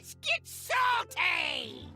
Let's get salty!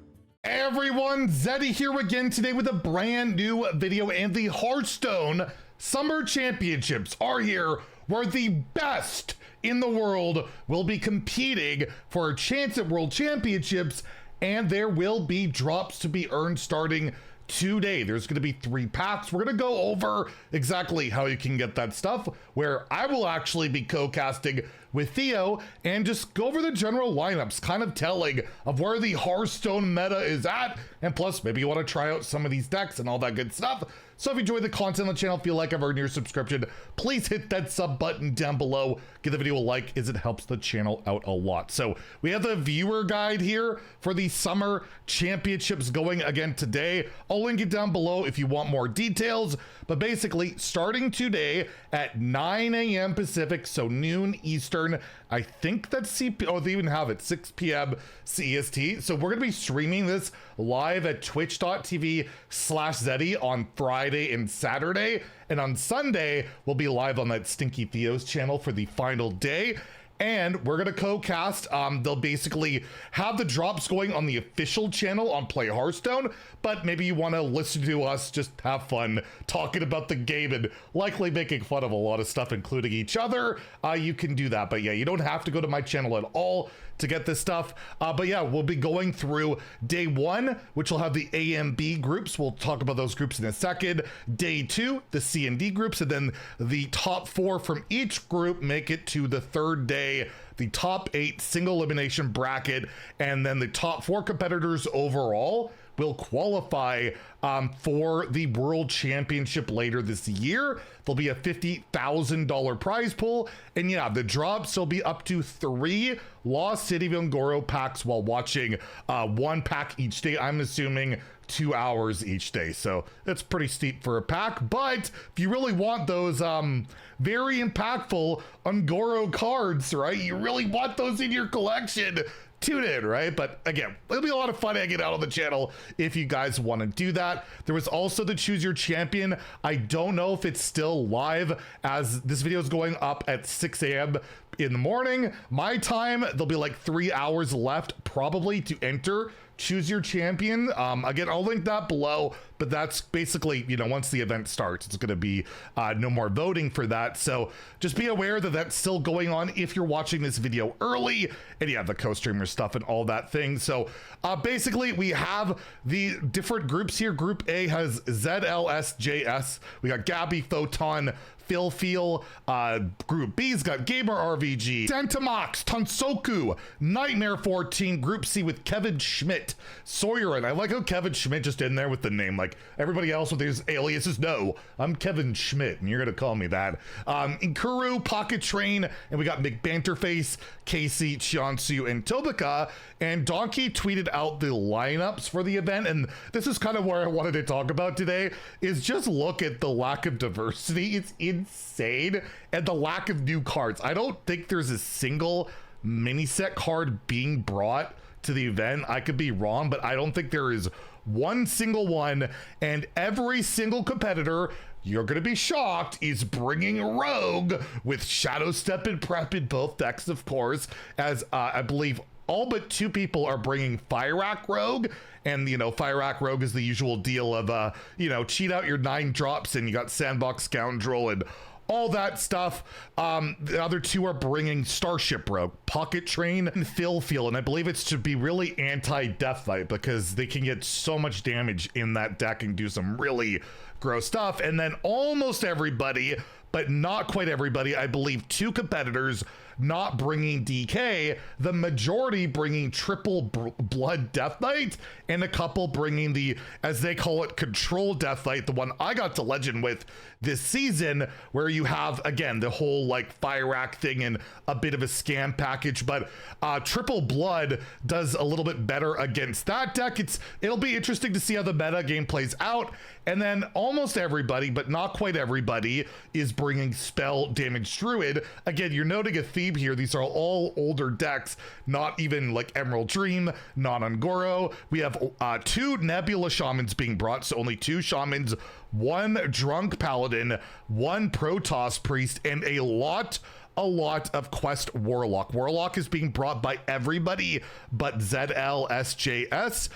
Hey everyone, Zeddy here again today with a brand new video, and the Hearthstone Summer Championships are here, where the best in the world will be competing for a chance at World Championships, and there will be drops to be earned starting today. There's going to be 3 packs. We're going to go over exactly how you can get that stuff, where I will actually be co-casting with Theo and just go over the general lineups, kind of telling of where the Hearthstone meta is at, and plus maybe you want to try out some of these decks and all that good stuff. So if you enjoy the content on the channel, feel like I've earned your subscription, please hit that sub button down below. Give the video a like, as it helps the channel out a lot. So we have the viewer guide here for the Summer Championships going again today. I'll link it down below if you want more details. But basically, starting today at 9 a.m. Pacific, so noon Eastern. I think that's CP. Oh, they even have it 6 p.m. CEST. So we're going to be streaming this live at twitch.tv/Zeddy on Friday and Saturday. And on Sunday, we'll be live on that Stinky Theo's channel for the final day. And we're going to co-cast. They'll basically have the drops going on the official channel on Play Hearthstone, but maybe you want to listen to us just have fun talking about the game and likely making fun of a lot of stuff, including each other. You can do that, but yeah, you don't have to go to my channel at all to get this stuff. But yeah, we'll be going through day 1, which will have the A and B groups. We'll talk about those groups in a second. Day 2, the C and D groups, and then the top 4 from each group make it to the 3rd day, the top 8 single elimination bracket, and then the top 4 competitors overall will qualify for the World Championship later this year. There'll be a $50,000 prize pool, and yeah, the drops will be up to 3 Lost City of Ngoro packs while watching 1 pack each day. I'm assuming 2 hours each day, so that's pretty steep for a pack. But if you really want those very impactful Ngoro cards, right, you really want those in your collection, tune in, right? But again, it'll be a lot of fun hanging out on the channel if you guys want to do that. There was also the Choose Your Champion. I don't know if it's still live, as this video is going up at 6 a.m. in the morning my time. There'll be like 3 hours left probably to enter Choose Your Champion. Again, I'll link that below, but that's basically, you know, once the event starts, it's going to be no more voting for that. So just be aware that that's still going on if you're watching this video early, and yeah, the co-streamer stuff and all that thing. So basically, we have the different groups here. Group A has ZLSJS. We got Gabby, Photon, Phil Feel. Group B's got Gamer RVG, Santamax, Tansoku, Nightmare 14. Group C with Kevin Schmidt, Sawyer, and I like how Kevin Schmidt just in there with the name, like everybody else with his aliases. No, I'm Kevin Schmidt, and you're gonna call me that. Inkuru, Pocket Train, and we got McBanterface, Casey, Chiansu, and Tobika. And Donkey tweeted out the lineups for the event, and this is kind of where I wanted to talk about today, is just look at the lack of diversity. It's insane, and the lack of new cards. I don't think there's a single mini set card being brought to the event. I could be wrong, but I don't think there is one single one, and every single competitor, you're gonna be shocked, is bringing Rogue with Shadow Step and Prep in both decks, of course, as I believe all but 2 people are bringing Fire-Rack Rogue. And, you know, Fire-Rack Rogue is the usual deal of, you know, cheat out your 9 drops and you got Sandbox Scoundrel and all that stuff. The other 2 are bringing Starship Rogue, Pocket Train, and Phil Feel. And I believe it's to be really anti-Death Knight, because they can get so much damage in that deck and do some really gross stuff. And then almost everybody, but not quite everybody, I believe 2 competitors not bringing DK, the majority bringing triple blood Death Knight, and a couple bringing the, as they call it, control Death Knight, the one I got to legend with this season, where you have, again, the whole like Fire-Rack thing and a bit of a scam package. But triple blood does a little bit better against that deck. It'll be interesting to see how the meta game plays out. And then almost everybody, but not quite everybody, is bringing Spell Damage Druid. Again, you're noting a theme here. These are all older decks, not even like Emerald Dream, not Ngoro. We have 2 Nebula Shamans being brought, so only 2 Shamans, 1 Drunk Paladin, 1 Protoss Priest, and a lot a lot of Quest Warlock. Warlock is being brought by everybody but ZLSJS.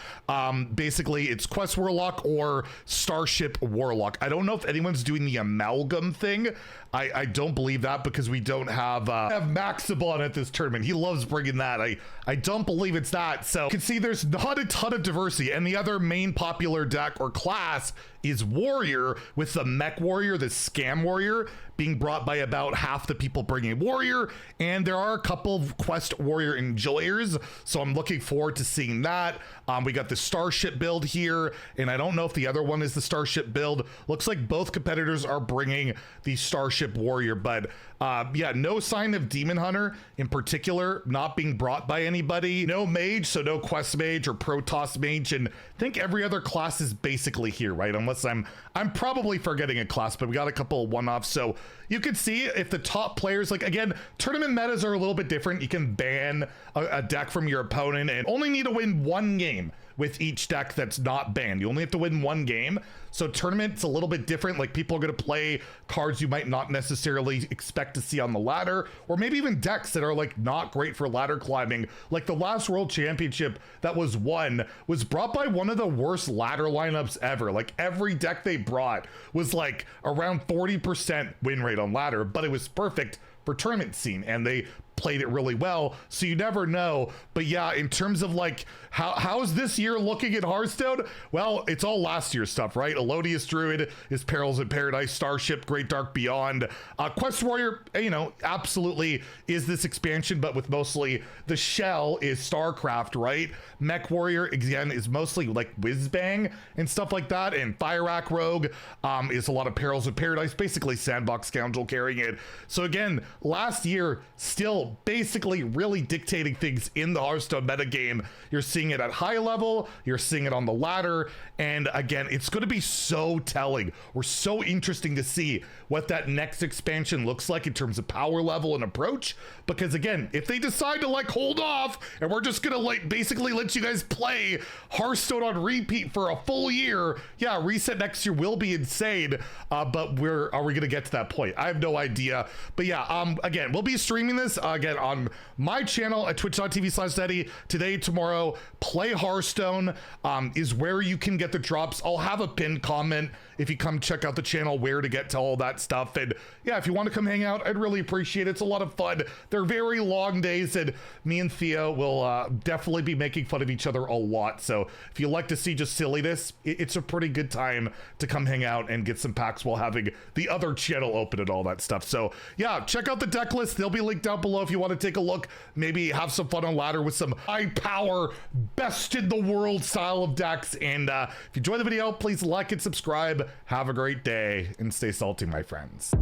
Basically, it's Quest Warlock or Starship Warlock. I don't know if anyone's doing the amalgam thing. I don't believe that because we don't have Maxibon at this tournament. He loves bringing that. I don't believe it's that. So you can see there's not a ton of diversity. And the other main popular deck or class is Warrior, with the Mech Warrior, the Scam Warrior, being brought by about half the people bringing Warrior. And there are a couple of Quest Warrior enjoyers, so I'm looking forward to seeing that. We got the Starship build here, and I don't know if the other one is the Starship build. Looks like both competitors are bringing the Starship Warrior, but yeah, no sign of Demon Hunter in particular, not being brought by anybody. No Mage, so no Quest Mage or Protoss Mage, and I think every other class is basically here, right? Unless I'm probably forgetting a class, but we got a couple of one-offs. So you can see if the top players, like, again, tournament metas are a little bit different. You can ban a deck from your opponent and only need to win one game with each deck that's not banned. You only have to win one game. So tournament's a little bit different. Like, people are going to play cards you might not necessarily expect to see on the ladder, or maybe even decks that are like not great for ladder climbing. Like the last World Championship that was won was brought by one of the worst ladder lineups ever. Like, every deck they brought was like around 40% win rate on ladder, but it was perfect for tournament scene, and they played it really well, so you never know. But yeah, in terms of like how's this year looking at Hearthstone, well, it's all last year's stuff, right? Elodius Druid is Perils in Paradise, Starship, Great Dark Beyond, Quest Warrior, you know, absolutely is this expansion, but with mostly the shell is StarCraft, right? Mech Warrior again is mostly like Whizbang and stuff like that, and Fire Rack Rogue is a lot of Perils in Paradise, basically Sandbox Scoundrel carrying it. So again, last year still basically really dictating things in the Hearthstone metagame. You're seeing it at high level, you're seeing it on the ladder, and again, it's going to be so telling or so interesting to see what that next expansion looks like in terms of power level and approach. Because again, if they decide to like hold off and we're just gonna like basically let you guys play Hearthstone on repeat for a full year, yeah, reset next year will be insane. But are we gonna get to that point? I have no idea. But yeah, again, we'll be streaming this again on my channel at twitch.tv/Zeddy today, tomorrow. Play Hearthstone is where you can get the drops. I'll have a pinned comment if you come check out the channel where to get to all that stuff. And yeah, if you want to come hang out, I'd really appreciate it. It's a lot of fun. They're very long days, and me and Theo will definitely be making fun of each other a lot. So if you like to see just silliness, it's a pretty good time to come hang out and get some packs while having the other channel open and all that stuff. So yeah, check out the deck list. They'll be linked down below if you want to take a look, maybe have some fun on ladder with some high power, best in the world style of decks. And if you enjoyed the video, please like and subscribe. Have a great day and stay salty, my friends.